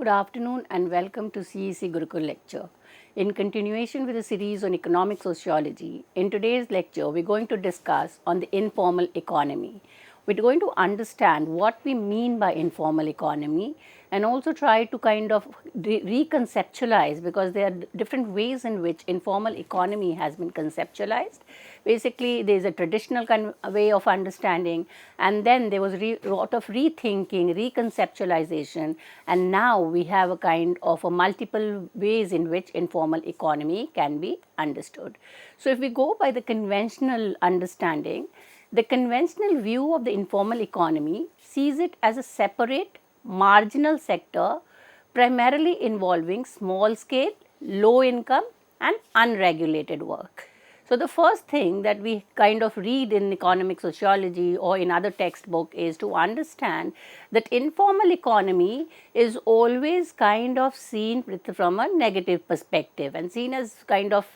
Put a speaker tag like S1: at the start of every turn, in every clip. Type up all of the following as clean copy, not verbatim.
S1: Good afternoon and welcome to CEC Gurukul lecture. In continuation with the series on economic sociology, in today's lecture we're going to discuss on the informal economy. We're going to understand what we mean by informal economy and also try to kind of reconceptualize, because there are different ways in which informal economy has been conceptualized. Basically, there is a traditional way of understanding, and then there was a lot of rethinking, reconceptualization, and now we have a kind of a multiple ways in which informal economy can be understood. So, if we go by the conventional understanding, the conventional view of the informal economy sees it as a separate, marginal sector primarily involving small scale, low income and unregulated work. So, the first thing that we kind of read in economic sociology or in other textbook is to understand that informal economy is always kind of seen from a negative perspective and seen as kind of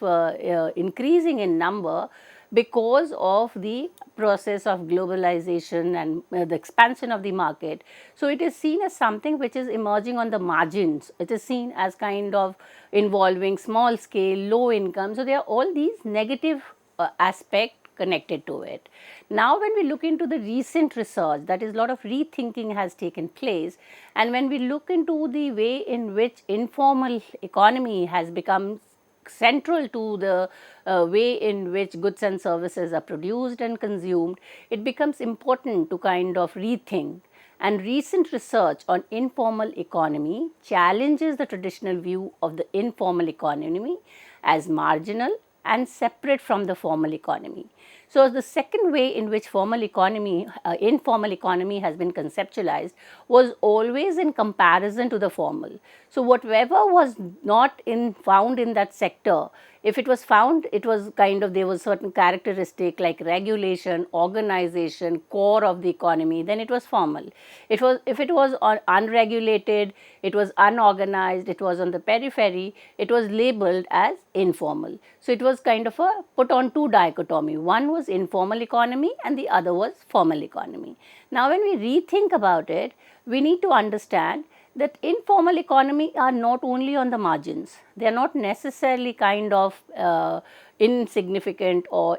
S1: increasing in number because of the process of globalization and the expansion of the market. So, it is seen as something which is emerging on the margins. It is seen as kind of involving small scale, low income. So, there are all these negative aspects connected to it. Now, when we look into the recent research, that is, a lot of rethinking has taken place, and when we look into the way in which informal economy has become central to the way in which goods and services are produced and consumed, it becomes important to kind of rethink. And recent research on informal economy challenges the traditional view of the informal economy as marginal and separate from the formal economy. So, the second way in which informal economy has been conceptualized was always in comparison to the formal. So, whatever was not found in that sector, if it was found, it was kind of, there was certain characteristic like regulation, organization, core of the economy, then it was formal. If it was unregulated, it was unorganized, it was on the periphery, it was labeled as informal. So, it was kind of a put on two dichotomy. One was informal economy and the other was formal economy. Now, when we rethink about it, we need to understand that informal economy are not only on the margins, they are not necessarily kind of insignificant or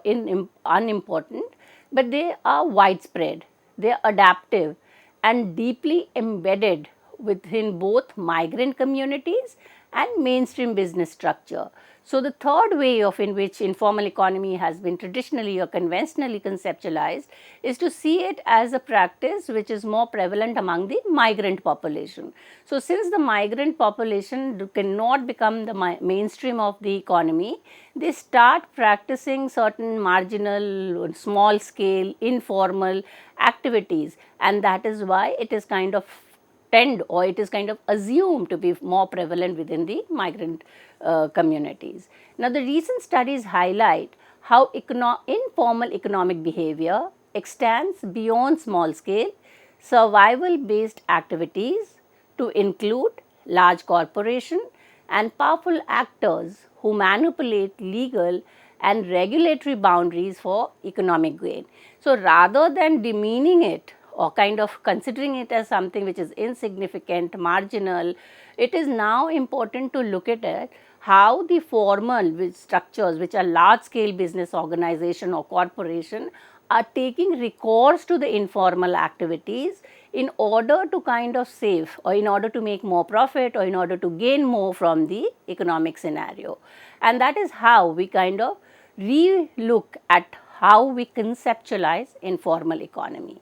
S1: unimportant, but they are widespread, they are adaptive and deeply embedded within both migrant communities and mainstream business structure. So, the third way of in which informal economy has been traditionally or conventionally conceptualized is to see it as a practice which is more prevalent among the migrant population. So, since the migrant population cannot become the mainstream of the economy, they start practicing certain marginal, small scale, informal activities, and that is why it is kind of or it is kind of assumed to be more prevalent within the migrant communities. Now, the recent studies highlight how informal economic behavior extends beyond small scale survival based activities to include large corporations and powerful actors who manipulate legal and regulatory boundaries for economic gain. So, rather than demeaning it or kind of considering it as something which is insignificant, marginal, it is now important to look at it how the formal structures, which are large scale business organization or corporation, are taking recourse to the informal activities in order to kind of save or in order to make more profit or in order to gain more from the economic scenario. And that is how we kind of re-look at how we conceptualize informal economy.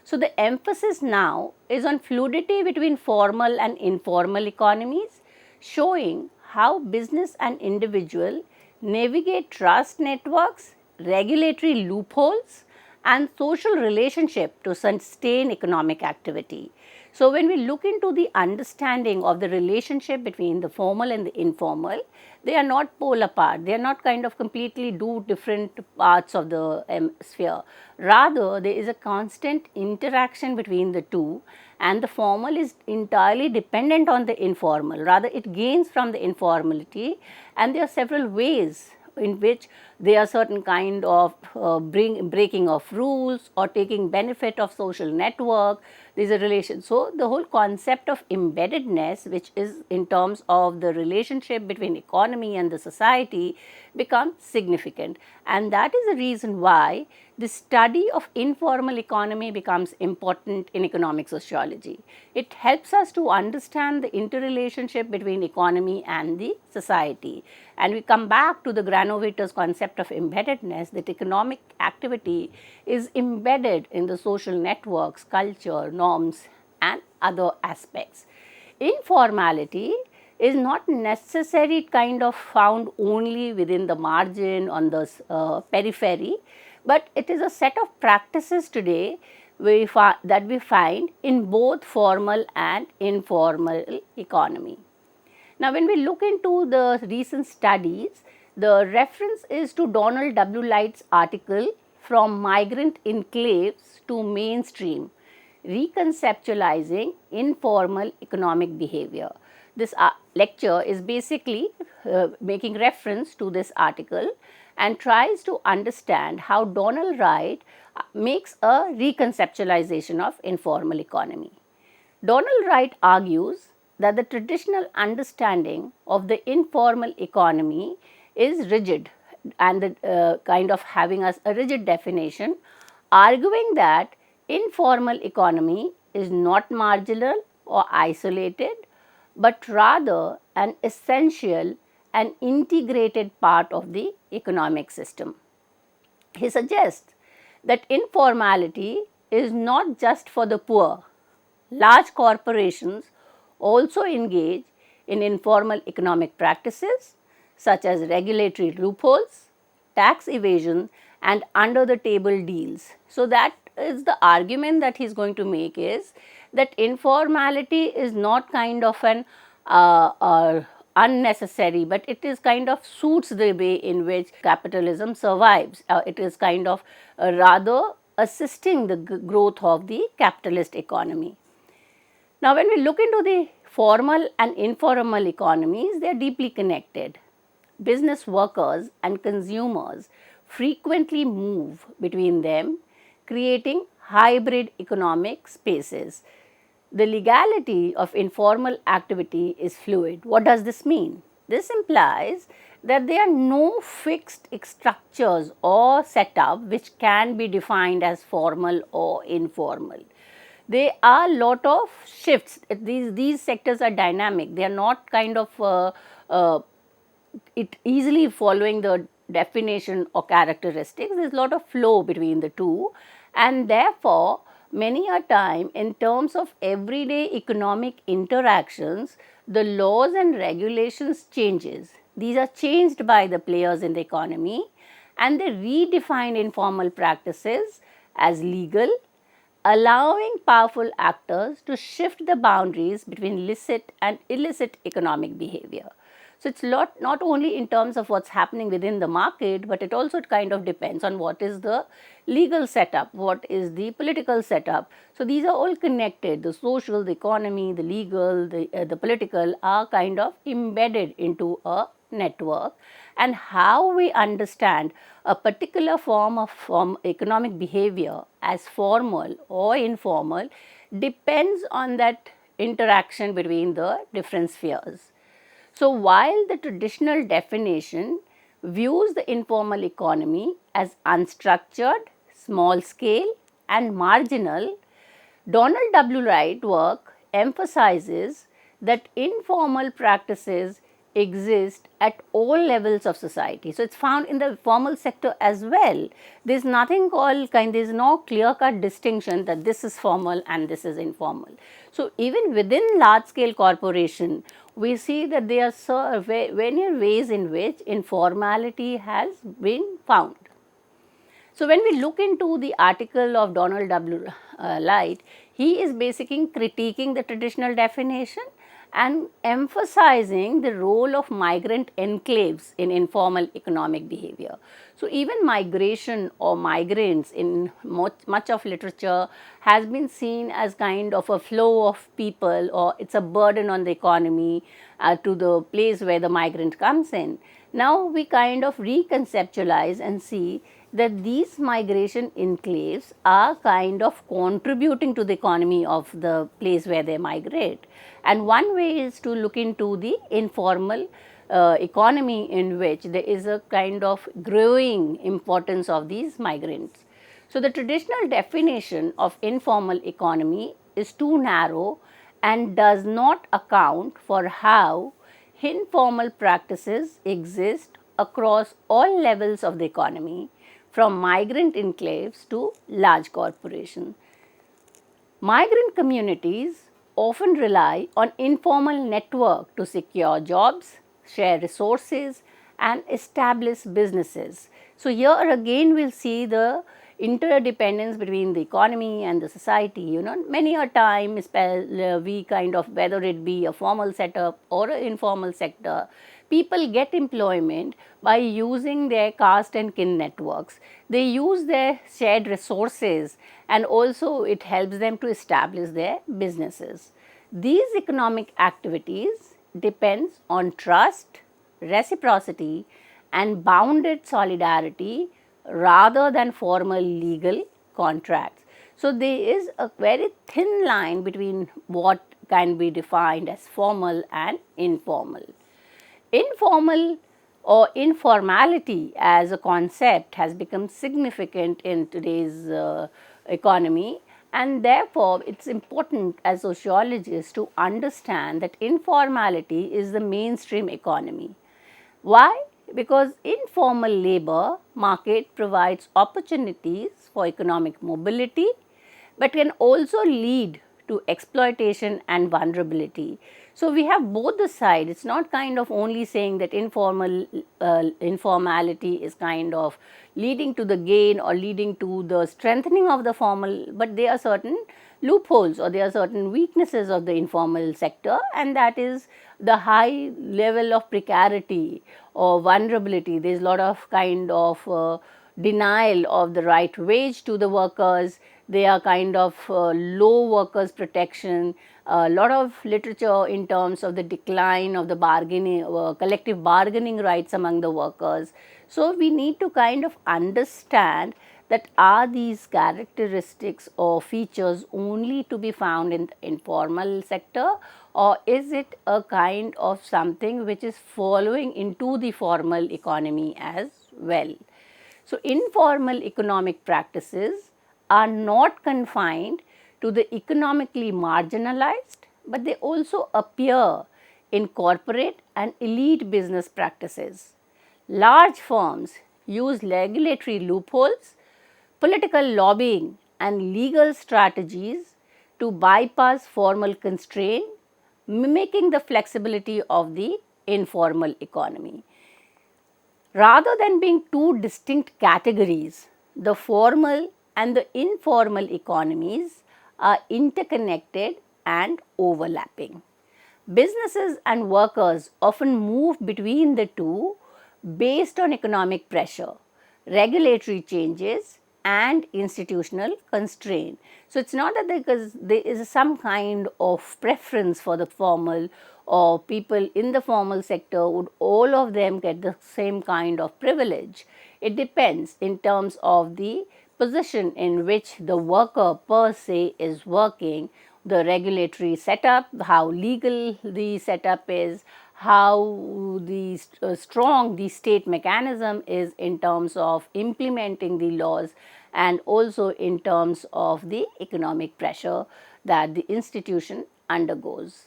S1: So, the emphasis now is on fluidity between formal and informal economies, showing how business and individual navigate trust networks, regulatory loopholes and social relationship to sustain economic activity. So, when we look into the understanding of the relationship between the formal and the informal, they are not pole apart, they are not kind of completely different parts of the sphere. Rather, there is a constant interaction between the two, and the formal is entirely dependent on the informal, rather it gains from the informality, and there are several ways in which there are certain kind of breaking of rules or taking benefit of social network, There's a relation. So the whole concept of embeddedness, which is in terms of the relationship between economy and the society, becomes significant. And that is the reason why the study of informal economy becomes important in economic sociology. It helps us to understand the interrelationship between economy and the society. And we come back to the Granovetter's concept of embeddedness, that economic activity is embedded in the social networks, culture, norms, and other aspects. Informality is not necessarily kind of found only within the margin on the periphery, but it is a set of practices today that we find in both formal and informal economy. Now, when we look into the recent studies, the reference is to Donald W. Light's article From Migrant Enclaves to Mainstream, Reconceptualizing Informal Economic Behavior. This lecture is basically making reference to this article and tries to understand how Donald Wright makes a reconceptualization of informal economy. Donald Wright argues that the traditional understanding of the informal economy is rigid and kind of having a rigid definition, arguing that informal economy is not marginal or isolated, but rather an essential and integrated part of the economic system. He suggests that informality is not just for the poor. Large corporations also engage in informal economic practices such as regulatory loopholes, tax evasion, and under the table deals. So that is the argument that he is going to make, is that informality is not kind of an unnecessary, but it is kind of suits the way in which capitalism survives. It is kind of rather assisting the growth of the capitalist economy. Now, when we look into the formal and informal economies, they are deeply connected. Business workers and consumers frequently move between them, creating hybrid economic spaces. The legality of informal activity is fluid. What does this mean? This implies that there are no fixed structures or setup which can be defined as formal or informal. There are a lot of shifts. These sectors are dynamic. They are not kind of easily following the definition or characteristics. There is a lot of flow between the two, and therefore, many a time in terms of everyday economic interactions, the laws and regulations changes. These are changed by the players in the economy, and they redefine informal practices as legal, allowing powerful actors to shift the boundaries between licit and illicit economic behavior. So, it is not only in terms of what is happening within the market, but it also kind of depends on what is the legal setup, what is the political setup. So, these are all connected. The social, the economy, the legal, the political are kind of embedded into a network, and how we understand a particular form of economic behavior as formal or informal depends on that interaction between the different spheres. So, while the traditional definition views the informal economy as unstructured, small scale and marginal, Donald W. Wright work emphasizes that informal practices exist at all levels of society. So, it is found in the formal sector as well. There is nothing called there is no clear cut distinction that this is formal and this is informal. So, even within large scale corporation, we see that there are many ways in which informality has been found. So, when we look into the article of Donald W. Light, he is basically critiquing the traditional definition and emphasizing the role of migrant enclaves in informal economic behavior. So, even migration or migrants in much of literature has been seen as kind of a flow of people, or it is a burden on the economy to the place where the migrant comes in. Now we kind of reconceptualize and see that these migration enclaves are kind of contributing to the economy of the place where they migrate. And one way is to look into the informal economy, in which there is a kind of growing importance of these migrants. So, the traditional definition of informal economy is too narrow and does not account for how informal practices exist across all levels of the economy, from migrant enclaves to large corporations. Migrant communities often rely on informal network to secure jobs, share resources and establish businesses. So here again we'll see the interdependence between the economy and the society. Many a time we kind of, whether it be a formal setup or an informal sector, people get employment by using their caste and kin networks. They use their shared resources and also it helps them to establish their businesses. These economic activities depends on trust, reciprocity and bounded solidarity rather than formal legal contracts. So, there is a very thin line between what can be defined as formal and informal. Informal or informality as a concept has become significant in today's economy, and therefore it's important as sociologists to understand that informality is the mainstream economy. Why? Because informal labor market provides opportunities for economic mobility, but can also lead to exploitation and vulnerability. So we have both the sides. It's not kind of only saying that informality is kind of leading to the gain or leading to the strengthening of the formal, but there are certain loopholes or there are certain weaknesses of the informal sector, and that is the high level of precarity or vulnerability. There is a lot of kind of denial of the right wage to the workers. They are kind of low workers protection, a lot of literature in terms of the decline of the bargaining, collective bargaining rights among the workers. So we need to kind of understand that are these characteristics or features only to be found in the informal sector, or is it a kind of something which is following into the formal economy as well. So, informal economic practices are not confined to the economically marginalized, but they also appear in corporate and elite business practices. Large firms use regulatory loopholes, political lobbying and legal strategies to bypass formal constraint, mimicking the flexibility of the informal economy. Rather than being two distinct categories, the formal and the informal economies are interconnected and overlapping. Businesses and workers often move between the two based on economic pressure, regulatory changes and institutional constraint. So, it is not that there is some kind of preference for the formal, or people in the formal sector would all of them get the same kind of privilege. It depends in terms of the position in which the worker per se is working, the regulatory setup, how legal the setup is, how the strong the state mechanism is in terms of implementing the laws, and also in terms of the economic pressure that the institution undergoes.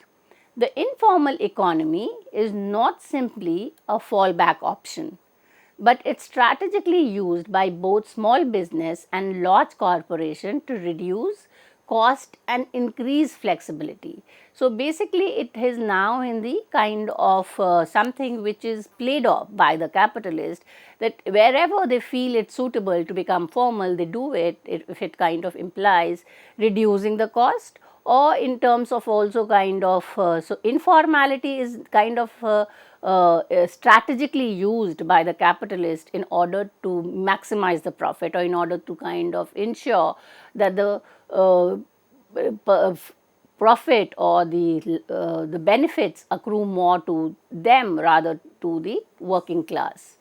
S1: The informal economy is not simply a fallback option, but it's strategically used by both small business and large corporation to reduce cost and increase flexibility. So, basically it is now in the kind of something which is played off by the capitalist, that wherever they feel it suitable to become formal, they do it if it kind of implies reducing the cost, or in terms of also kind of so informality is kind of strategically used by the capitalist in order to maximize the profit, or in order to kind of ensure that the profit or the benefits accrue more to them rather to the working class.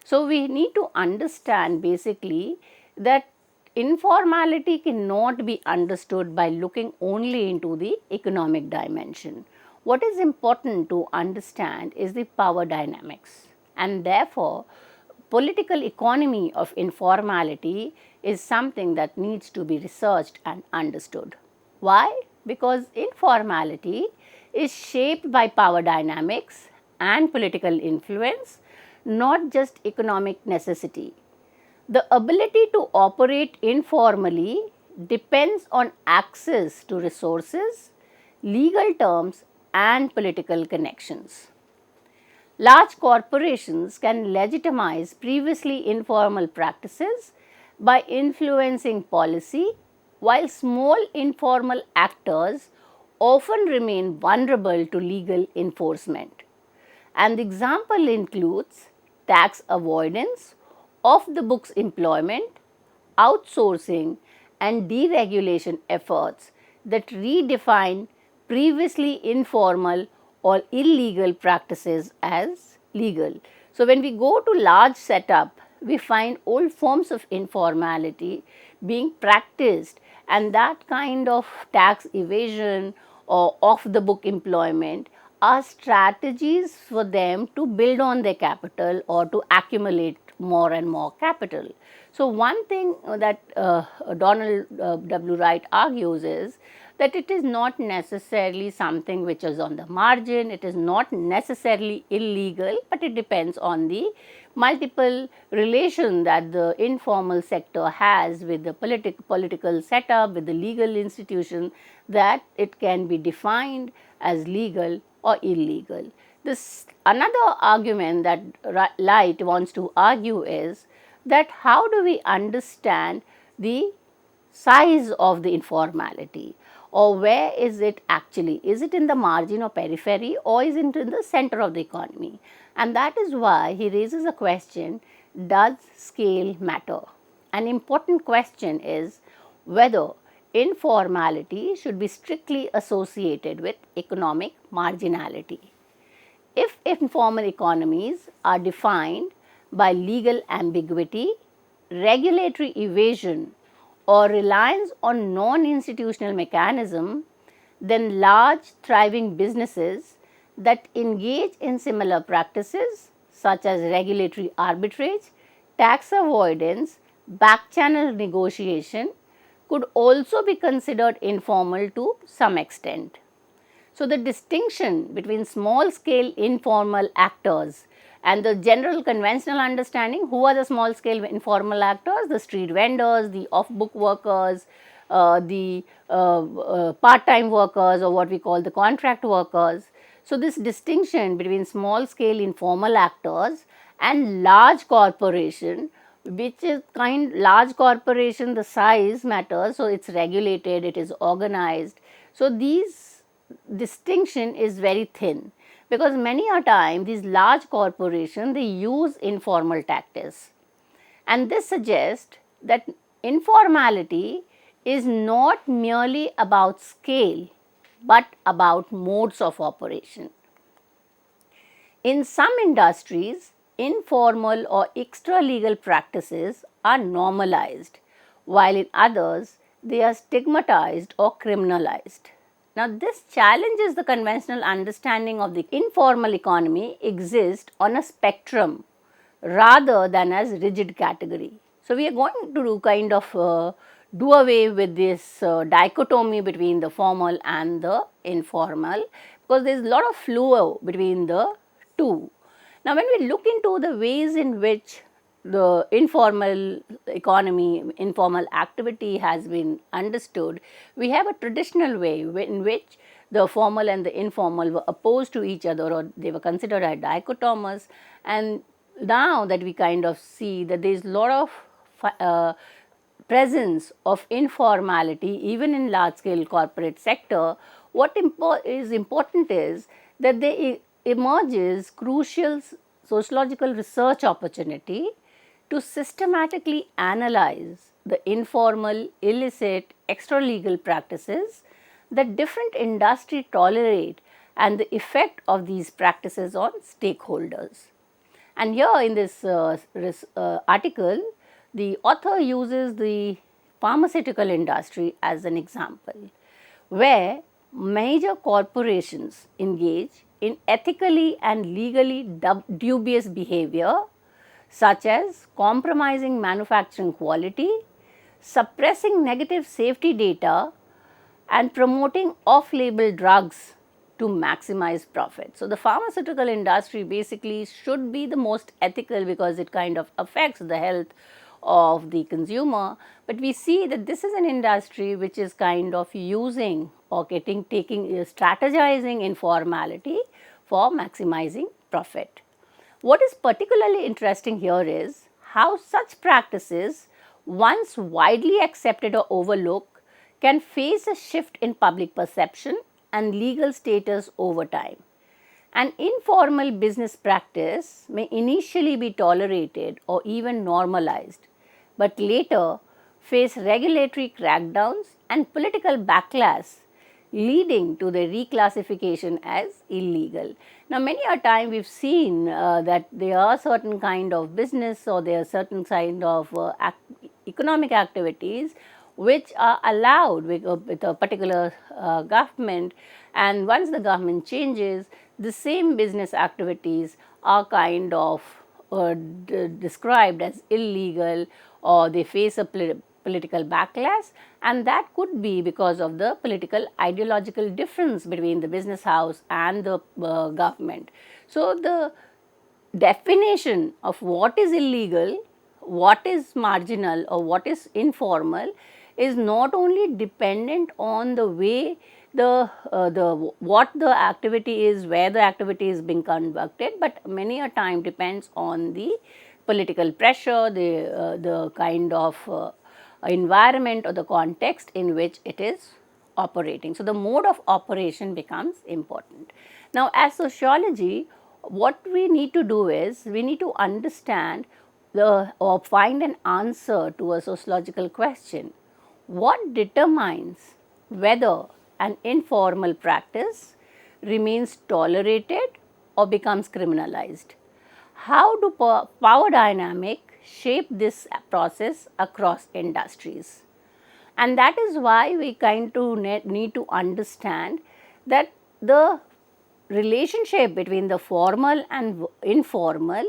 S1: So, we need to understand basically that informality cannot be understood by looking only into the economic dimension. What is important to understand is the power dynamics, and therefore, political economy of informality is something that needs to be researched and understood. Why? Because informality is shaped by power dynamics and political influence, not just economic necessity. The ability to operate informally depends on access to resources, legal terms, and political connections. Large corporations can legitimize previously informal practices by influencing policy, while small informal actors often remain vulnerable to legal enforcement. And the example includes tax avoidance, off the books employment, outsourcing, and deregulation efforts that redefine previously informal or illegal practices as legal. So, when we go to large setup, we find old forms of informality being practiced, and that kind of tax evasion or off the book employment are strategies for them to build on their capital or to accumulate more and more capital. So, one thing that Donald W. Wright argues is that it is not necessarily something which is on the margin, it is not necessarily illegal, but it depends on the multiple relation that the informal sector has with the political setup, with the legal institution, that it can be defined as legal or illegal. This another argument that Light wants to argue is that how do we understand the size of the informality, or where is it actually? Is it in the margin or periphery, or is it in the center of the economy? And that is why he raises a question, does scale matter? An important question is whether informality should be strictly associated with economic marginality. If informal economies are defined by legal ambiguity, regulatory evasion, or reliance on non-institutional mechanism, then large thriving businesses that engage in similar practices such as regulatory arbitrage, tax avoidance, back channel negotiation could also be considered informal to some extent. So, the distinction between small scale informal actors and the general conventional understanding, who are the small scale informal actors? The street vendors, the off book workers, the part time workers, or what we call the contract workers. So, this distinction between small scale informal actors and large corporation, which is large corporation, the size matters, so it is regulated, it is organized. So, these distinction is very thin, because many a time these large corporations, they use informal tactics, and this suggests that informality is not merely about scale, but about modes of operation. In some industries, informal or extra legal practices are normalized, while in others they are stigmatized or criminalized. Now, this challenges the conventional understanding of the informal economy exist on a spectrum rather than as rigid category. So, we are going to kind of do away with this dichotomy between the formal and the informal, because there is a lot of flow between the two. Now, when we look into the ways in which the informal economy, informal activity has been understood, we have a traditional way in which the formal and the informal were opposed to each other, or they were considered as dichotomous. And now that we kind of see that there is a lot of presence of informality even in large scale corporate sector, what is important is that there emerges crucial sociological research opportunity to systematically analyze the informal, illicit, extra legal practices that different industry tolerate and the effect of these practices on stakeholders. And here in this article, the author uses the pharmaceutical industry as an example, where major corporations engage in ethically and legally dubious behavior, such as compromising manufacturing quality, suppressing negative safety data, and promoting off label drugs to maximize profit. So, the pharmaceutical industry basically should be the most ethical because it kind of affects the health of the consumer, but we see that this is an industry which is kind of using or strategizing informality for maximizing profit. What is particularly interesting here is how such practices, once widely accepted or overlooked, can face a shift in public perception and legal status over time. An informal business practice may initially be tolerated or even normalized, but later face regulatory crackdowns and political backlash, leading to the reclassification as illegal. Now, many a time we've seen that there are certain kind of business or there are certain kind of economic activities which are allowed with a particular government, and once the government changes, the same business activities are kind of described as illegal, or they face a political backlash, and that could be because of the political ideological difference between the business house and the government. So, the definition of what is illegal, what is marginal or what is informal is not only dependent on the way what the activity is, where the activity is being conducted, but many a time depends on the political pressure, the kind of environment or the context in which it is operating. So, the mode of operation becomes important. Now, as sociology, what we need to do is we need to understand or find an answer to a sociological question. What determines whether an informal practice remains tolerated or becomes criminalized? How do power dynamics shape this process across industries? And that is why we kind of need to understand that the relationship between the formal and informal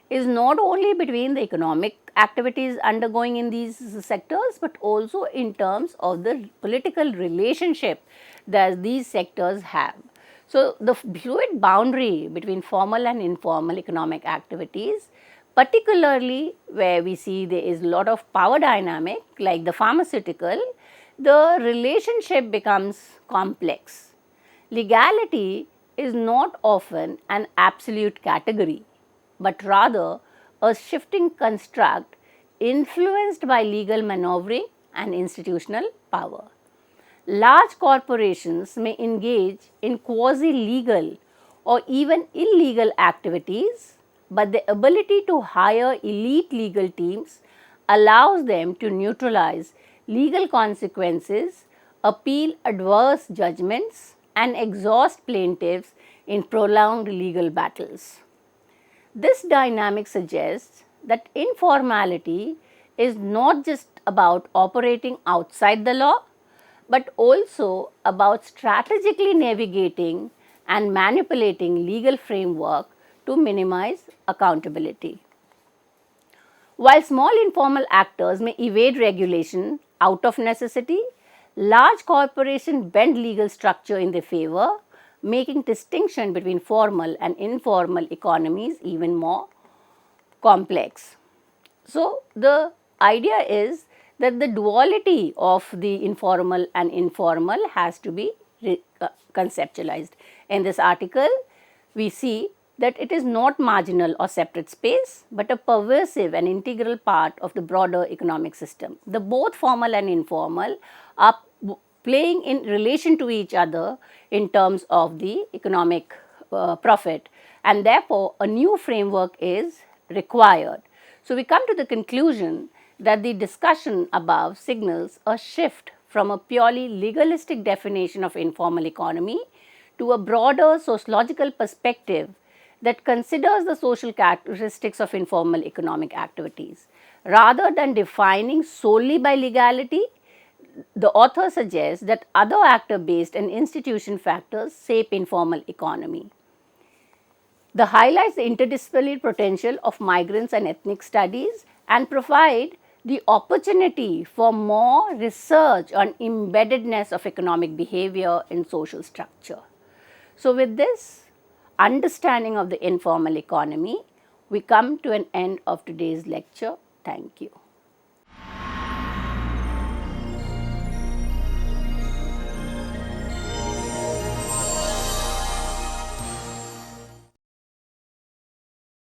S1: is not only between the economic activities undergoing in these sectors, but also in terms of the political relationship that these sectors have. So, the fluid boundary between formal and informal economic activities, particularly where we see there is a lot of power dynamic like the pharmaceutical, the relationship becomes complex. Legality is not often an absolute category, but rather a shifting construct influenced by legal maneuvering and institutional power. Large corporations may engage in quasi-legal or even illegal activities, but the ability to hire elite legal teams allows them to neutralize legal consequences, appeal adverse judgments, and exhaust plaintiffs in prolonged legal battles. This dynamic suggests that informality is not just about operating outside the law, but also about strategically navigating and manipulating legal framework to minimize accountability. While small informal actors may evade regulation out of necessity, large corporations bend legal structure in their favor, making distinction between formal and informal economies even more complex. So, the idea is that the duality of the informal and informal has to be conceptualized. In this article, we see that it is not marginal or separate space, but a pervasive and integral part of the broader economic system. The both formal and informal are playing in relation to each other in terms of the economic profit, and therefore a new framework is required. So, we come to the conclusion that the discussion above signals a shift from a purely legalistic definition of informal economy to a broader sociological perspective that considers the social characteristics of informal economic activities. Rather than defining solely by legality, the author suggests that other actor-based and institution factors shape informal economy. The highlights the interdisciplinary potential of migrants and ethnic studies and provide the opportunity for more research on embeddedness of economic behavior in social structure. So, with this understanding of the informal economy, we come to an end of today's lecture. Thank you.